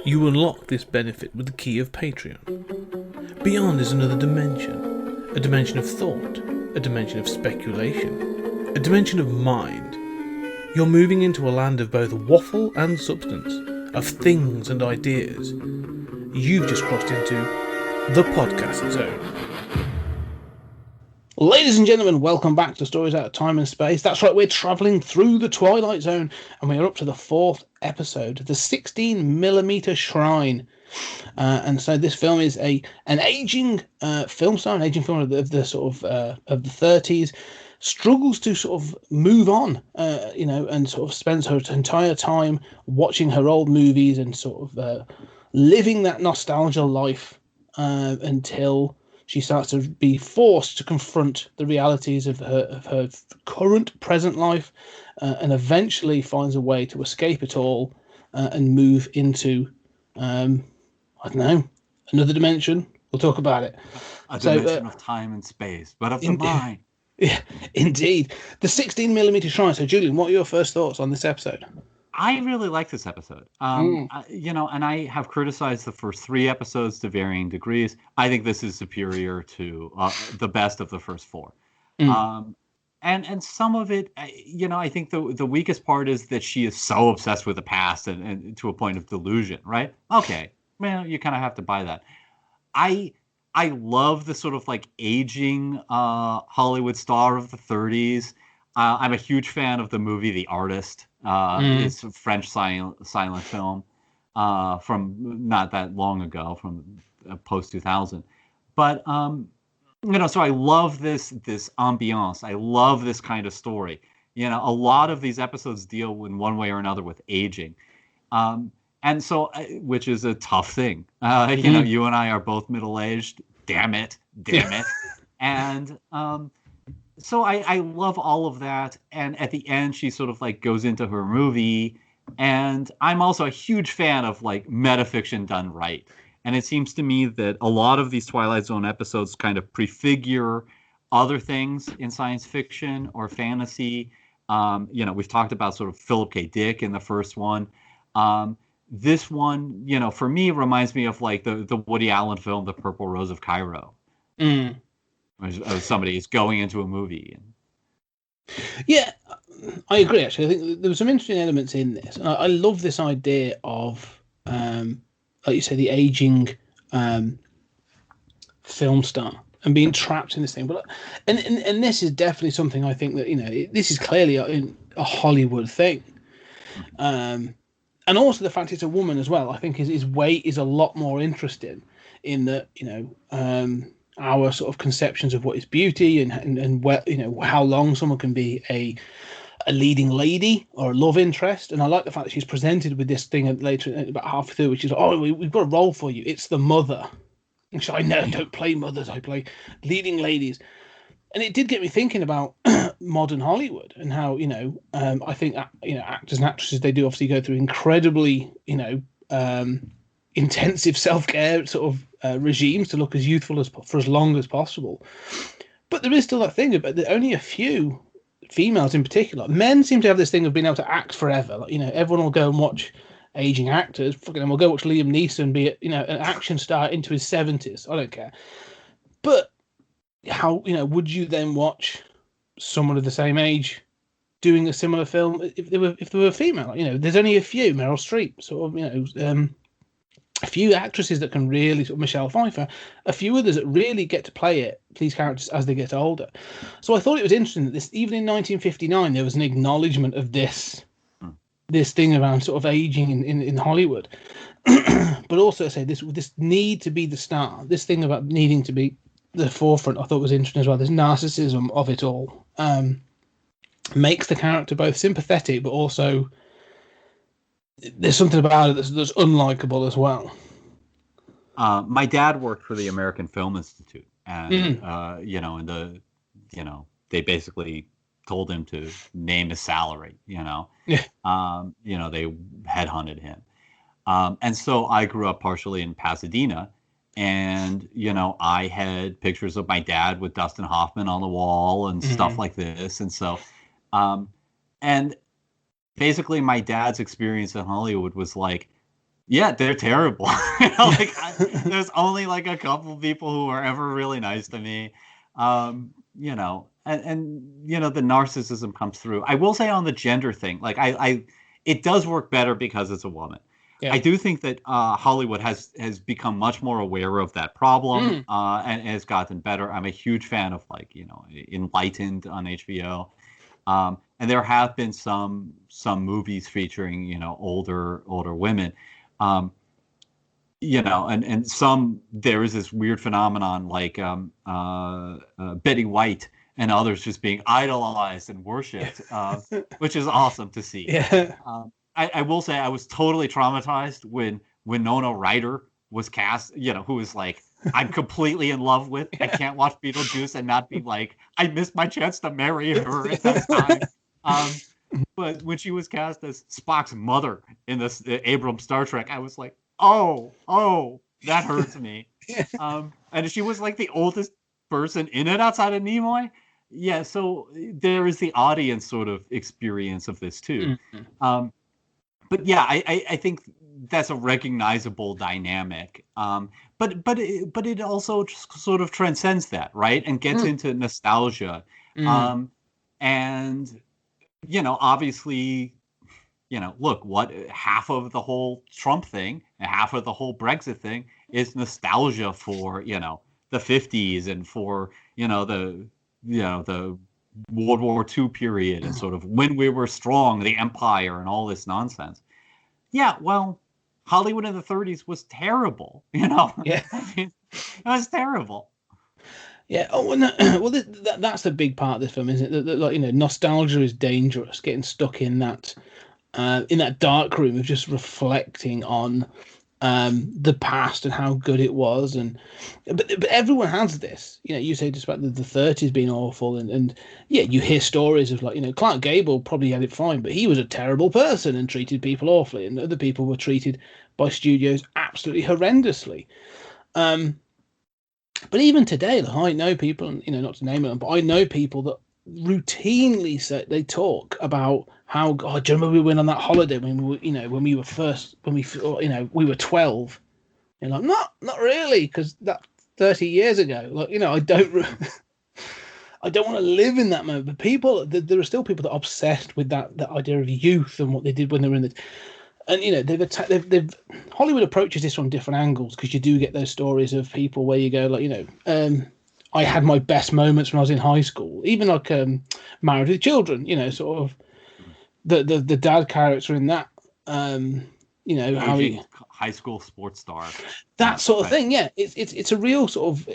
You unlock this benefit with the key of Patreon. Beyond is another dimension. A dimension of thought. A dimension of speculation. A dimension of mind. You're moving into a land of both waffle and substance. Of things and ideas. You've just crossed into the podcast zone. Ladies and gentlemen, welcome back to Stories Out of Time and Space. That's right, we're travelling through the Twilight Zone, and we're up to the 4th episode, the 16mm Shrine. And so this film is an aging film star, an aging film of the sort of the 30s, struggles to sort of move on, and sort of spends her entire time watching her old movies and sort of living that nostalgia life until she starts to be forced to confront the realities of her current present life, and eventually finds a way to escape it all and move into, I don't know, another dimension. We'll talk about it. A dimension of time and space, but of the mind. Yeah, indeed. The 16mm Shrine. So, Julian, what are your first thoughts on this episode? I really like this episode. And I have criticized the first 3 episodes to varying degrees. I think this is superior to the best of the first 4. And some of it, I think the weakest part is that she is so obsessed with the past and to a point of delusion, right? Okay, well, you kind of have to buy that. I love the sort of like aging Hollywood star of the 30s. I'm a huge fan of the movie The Artist. It's a French silent film from not that long ago, from post 2000. But so I love this ambiance. I love this kind of story. A lot of these episodes deal in one way or another with aging, and so which is a tough thing. You and I are both middle aged. Damn it, and. So I love all of that. And at the end, she sort of like goes into her movie. And I'm also a huge fan of like metafiction done right. And it seems to me that a lot of these Twilight Zone episodes kind of prefigure other things in science fiction or fantasy. We've talked about sort of Philip K. Dick in the first one. This one, for me, reminds me of like the Woody Allen film, The Purple Rose of Cairo. Somebody is going into a movie. Yeah, I agree, actually. I think there were some interesting elements in this. And I love this idea of, like you say, the aging film star and being trapped in this thing. But and this is definitely something I think that, this is clearly a Hollywood thing. And also the fact it's a woman as well, I think his weight is a lot more interesting in that, our sort of conceptions of what is beauty and where, how long someone can be a leading lady or a love interest. And I like the fact that she's presented with this thing later, about halfway through, which is, we've got a role for you. It's the mother. And she's like, I don't play mothers. I play leading ladies. And it did get me thinking about modern Hollywood and how, I think, actors and actresses, they do obviously go through incredibly, intensive self-care sort of regimes to look as youthful for as long as possible. But there is still that thing about only a few females in particular. Men seem to have this thing of being able to act forever. Like, everyone will go and watch aging actors. We'll go watch Liam Neeson be an action star into his 70s. I don't care. But how, would you then watch someone of the same age doing a similar film if they were female? Like, there's only a few. Meryl Streep, sort of, a few actresses that can really, sort of Michelle Pfeiffer, a few others that really get to play these characters as they get older. So I thought it was interesting that even in 1959, there was an acknowledgement of this thing around sort of aging in Hollywood. But also, say this need to be the star, this thing about needing to be the forefront, I thought was interesting as well. This narcissism of it all makes the character both sympathetic, but also there's something about it that's unlikable as well. My dad worked for the American Film Institute, and they basically told him to name his salary. They headhunted him, and so I grew up partially in Pasadena, and I had pictures of my dad with Dustin Hoffman on the wall and stuff like this, and so, and basically my dad's experience in Hollywood was like Yeah, they're terrible. There's only like a couple people who are ever really nice to me. And the narcissism comes through. I will say on the gender thing, like it does work better because it's a woman. Yeah. I do think that Hollywood has become much more aware of that problem and has gotten better. I'm a huge fan of Enlightened on HBO. And there have been some movies featuring older women. And some, there is this weird phenomenon like Betty White and others just being idolized and worshipped, which is awesome to see. Yeah. I will say I was totally traumatized when Winona Ryder was cast, who was like, I'm completely in love with. I can't watch Beetlejuice and not be like, I missed my chance to marry her at that time. But when she was cast as Spock's mother in this Abrams Star Trek, I was like, oh, that hurts me. And she was like the oldest person in it outside of Nimoy. Yeah, so there is the audience sort of experience of this too. But yeah, I think that's a recognizable dynamic. But it also just sort of transcends that, right? And gets into nostalgia. And obviously, look, what half of the whole Trump thing and half of the whole Brexit thing is nostalgia for, the 50s and for, the World War II period and sort of when we were strong, the empire and all this nonsense. Yeah, well, Hollywood in the 30s was terrible, Yeah. I mean, it was terrible. Yeah. Oh, that's a big part of this film, isn't it? Like, nostalgia is dangerous. Getting stuck in that dark room of just reflecting on the past and how good it was, but everyone has this. You say just about the 30s being awful, and yeah, you hear stories of like Clark Gable probably had it fine, but he was a terrible person and treated people awfully, and other people were treated by studios absolutely horrendously. But even today, like, I know people, and not to name them, but I know people that routinely say they talk about how, God, do you remember we went on that holiday when we were 12? And like, not really, because that's 30 years ago. Like, I don't want to live in that moment. But people, there are still people that are obsessed with that idea of youth and what they did when they were in the. And they've Hollywood approaches this from different angles, because you do get those stories of people where you go like, I had my best moments when I was in high school, even like Married with Children, sort of the dad character in that, how he, high school sports star, that sort of thing. Yeah, it's a real sort of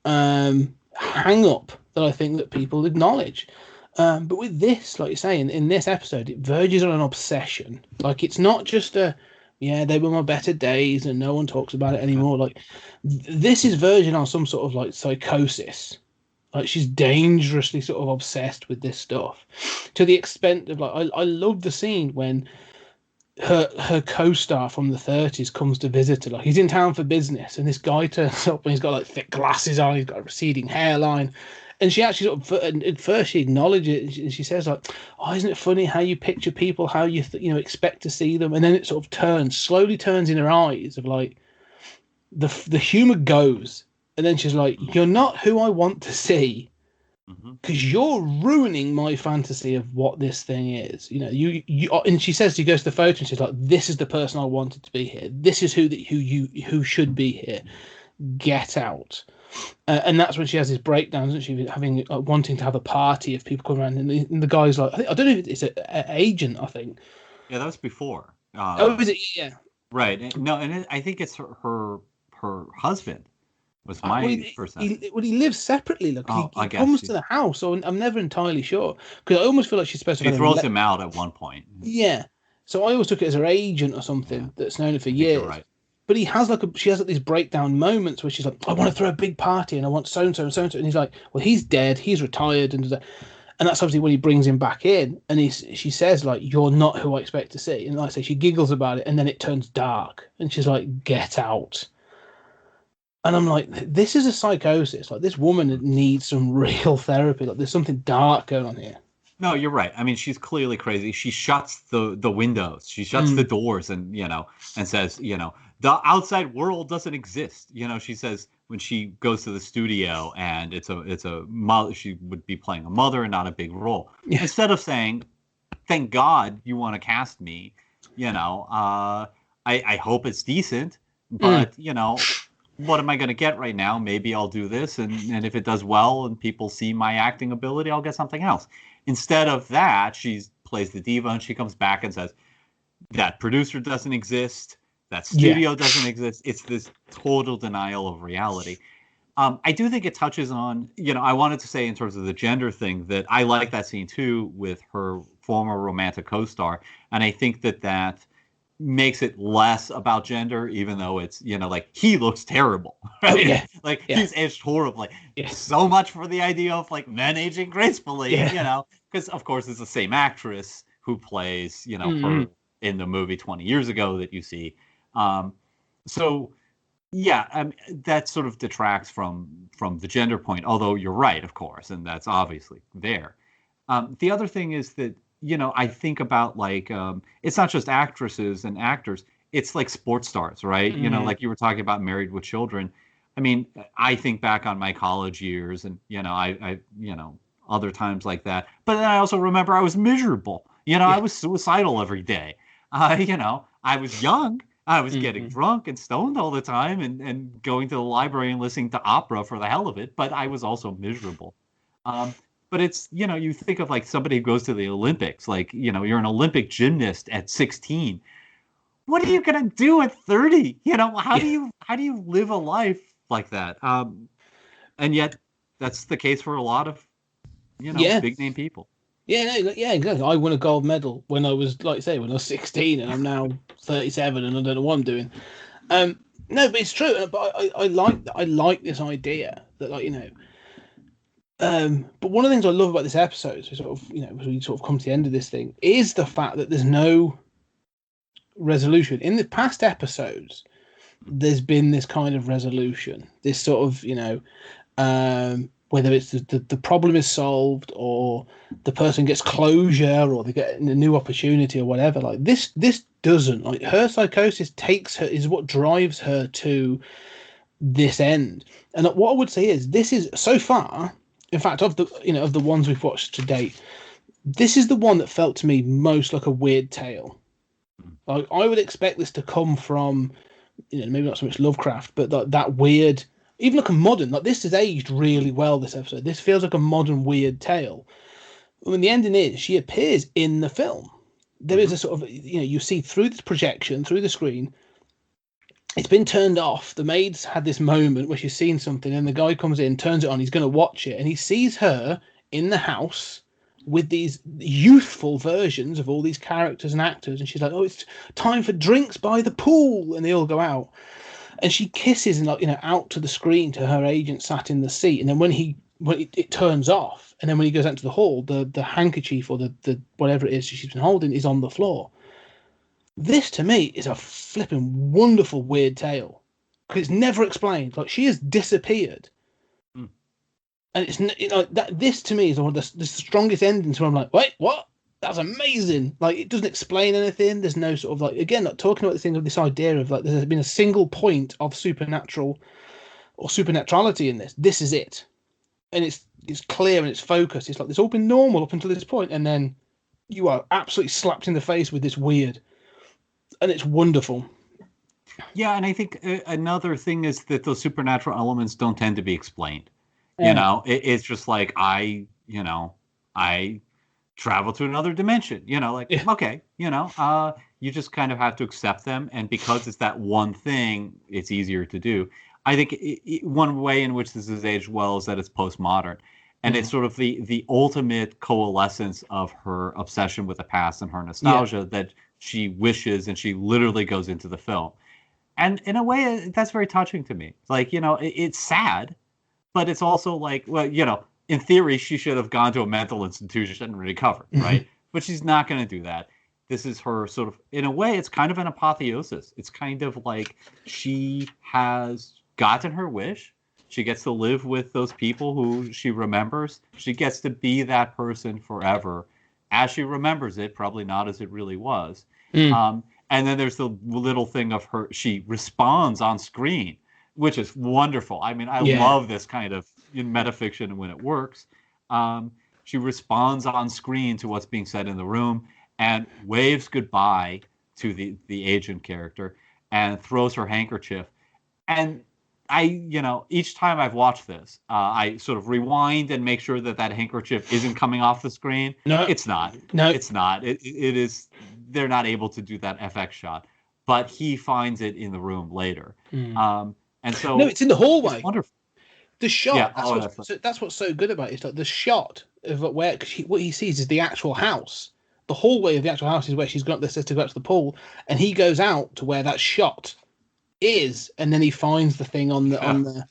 hang up that I think that people acknowledge. But with this, like you say, in this episode, it verges on an obsession. Like, it's not just they were my better days and no one talks about it anymore. Like, this is verging on some sort of like psychosis. Like, she's dangerously sort of obsessed with this stuff, to the extent of like, I love the scene when her co-star from the 30s comes to visit her. Like, he's in town for business, and this guy turns up and he's got like thick glasses on, he's got a receding hairline. And she actually sort of, at first she acknowledges it, and she says like, "Oh, isn't it funny how you picture people, how you expect to see them?" And then it sort of slowly turns in her eyes of like, the humor goes, and then she's like, "You're not who I want to see, because you're ruining my fantasy of what this thing is." You. And she says, she goes to the photo and she's like, "This is the person I wanted to be here. This is who should be here. Get out." And that's when she has this breakdown, isn't she? Having wanting to have a party of people come around, and the guy's like, I don't know if it's an agent, I think. Yeah, that was before. Is it? Yeah. Right. No, and I think it's her husband was my first. He lives separately. Look, he guess comes to the house, so I'm never entirely sure, because I almost feel like she's supposed to. She throws him out at one point. Yeah. So I always took it as her agent or something that's known her for years. Right. But she has these breakdown moments where she's like, "I want to throw a big party and I want so and so and so and so," and he's like, "Well, he's dead, he's retired," and that's obviously when he brings him back in, and she says like, "You're not who I expect to see," and like I say, she giggles about it, and then it turns dark, and she's like, "Get out." And I'm like, this is a psychosis. Like, this woman needs some real therapy. Like, there's something dark going on here. No, you're right. I mean, she's clearly crazy. She shuts the windows. She shuts the doors and, and says, the outside world doesn't exist. She says when she goes to the studio and it's a mother, she would be playing a mother and not a big role. Yeah. Instead of saying, thank God you want to cast me, I hope it's decent, but, what am I going to get right now? Maybe I'll do this. And if it does well and people see my acting ability, I'll get something else. Instead of that, she plays the diva and she comes back and says, that producer doesn't exist. That studio doesn't exist. It's this total denial of reality. I do think it touches on, I wanted to say in terms of the gender thing that I like that scene too with her former romantic co-star. And I think that makes it less about gender, even though it's, he looks terrible, right? He's aged horribly. So much for the idea of men aging gracefully, because of course it's the same actress who plays, her in the movie 20 years ago that you see. That sort of detracts from the gender point, although you're right, of course, and that's obviously there. The other thing is that, I think about it's not just actresses and actors, it's like sports stars, right? Like you were talking about Married with Children. I mean, I think back on my college years and, I other times like that. But then I also remember I was miserable. I was suicidal every day. I was young. I was getting drunk and stoned all the time and going to the library and listening to opera for the hell of it. But I was also miserable. But it's, you think of somebody who goes to the Olympics, you're an Olympic gymnast at 16. What are you going to do at 30? How do you live a life like that? And yet that's the case for a lot of, big name people. Yeah, exactly. I won a gold medal when I was, when I was 16, and I'm now 37, and I don't know what I'm doing. No, but it's true. But I like this idea that, but one of the things I love about this episode, so sort of, as we sort of come to the end of this thing, is the fact that there's no resolution. In the past episodes, there's been this kind of resolution, this sort of, whether it's the problem is solved or the person gets closure or they get a new opportunity or whatever. This doesn't. Her psychosis is what drives her to this end. And what I would say is this is so far, in fact, of the ones we've watched to date, this is the one that felt to me most like a weird tale. I would expect this to come from, maybe not so much Lovecraft, but that weird. Even like a modern, this has aged really well, this episode. This feels like a modern weird tale. When the ending is, she appears in the film. There is a sort of, you see through the projection, through the screen, it's been turned off. The maid's had this moment where she's seen something and the guy comes in, turns it on, he's going to watch it. And he sees her in the house with these youthful versions of all these characters and actors. And she's like, oh, it's time for drinks by the pool. And they all go out. And she kisses and out to the screen to her agent sat in the seat. And then when it turns off, and then when he goes out to the hall, the handkerchief or the whatever it is she's been holding is on the floor. This to me is a flipping wonderful weird tale because it's never explained. She has disappeared, and it's that. This to me is one of the strongest endings where I'm like, wait, what? That's amazing. It doesn't explain anything. There's no sort of again, talking about this idea of there's been a single point of supernatural or supernaturality in this. This is it, and it's clear and it's focused. It's it's all been normal up until this point, and then you are absolutely slapped in the face with this weird, and it's wonderful. Yeah, and I think another thing is that those supernatural elements don't tend to be explained. It's just I travel to another dimension, okay, you just kind of have to accept them. And because it's that one thing, it's easier to do. I think one way in which this is aged well is that it's postmodern. And it's sort of the ultimate coalescence of her obsession with the past and her nostalgia that she wishes, and she literally goes into the film. And in a way, that's very touching to me. It's sad, but it's also in theory, she should have gone to a mental institution and recovered, right? But she's not going to do that. This is her sort of, in a way, it's kind of an apotheosis. It's kind of she has gotten her wish. She gets to live with those people who she remembers. She gets to be that person forever as she remembers it, probably not as it really was. And then there's the little thing of her, she responds on screen, which is wonderful. I mean, I love this kind of metafiction when it works. She responds on screen to what's being said in the room and waves goodbye to the agent character and throws her handkerchief. And each time I've watched this, I sort of rewind and make sure that handkerchief isn't coming off the screen. No, it's not. No, it's not. It is. They're not able to do that FX shot, but he finds it in the room later. And so no, it's in the hallway. It's wonderful. The shot. That's what's so good about it. It's like the shot of where what he sees is the actual house. The hallway of the actual house is where she's got the sister to go out to the pool, and he goes out to where that shot is, and then he finds the thing on the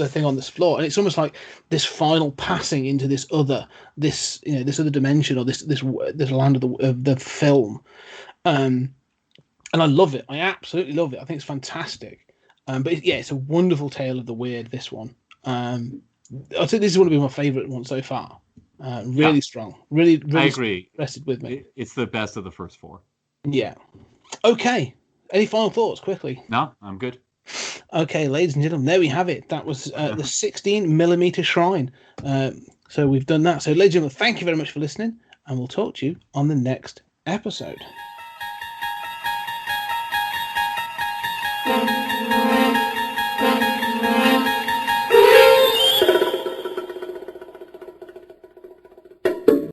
thing on this floor, and it's almost like this final passing into this other dimension, or this land of the film, and I love it. I absolutely love it. I think it's fantastic. But it's a wonderful tale of the weird. This one, I'd say this is one of my favorite ones so far. Really strong. Really, I agree. Rested with me. It's the best of the first four. Yeah. Okay. Any final thoughts, quickly? No, I'm good. Okay, ladies and gentlemen, there we have it. That was the 16mm Shrine. So we've done that. So, ladies and gentlemen, thank you very much for listening, and we'll talk to you on the next episode.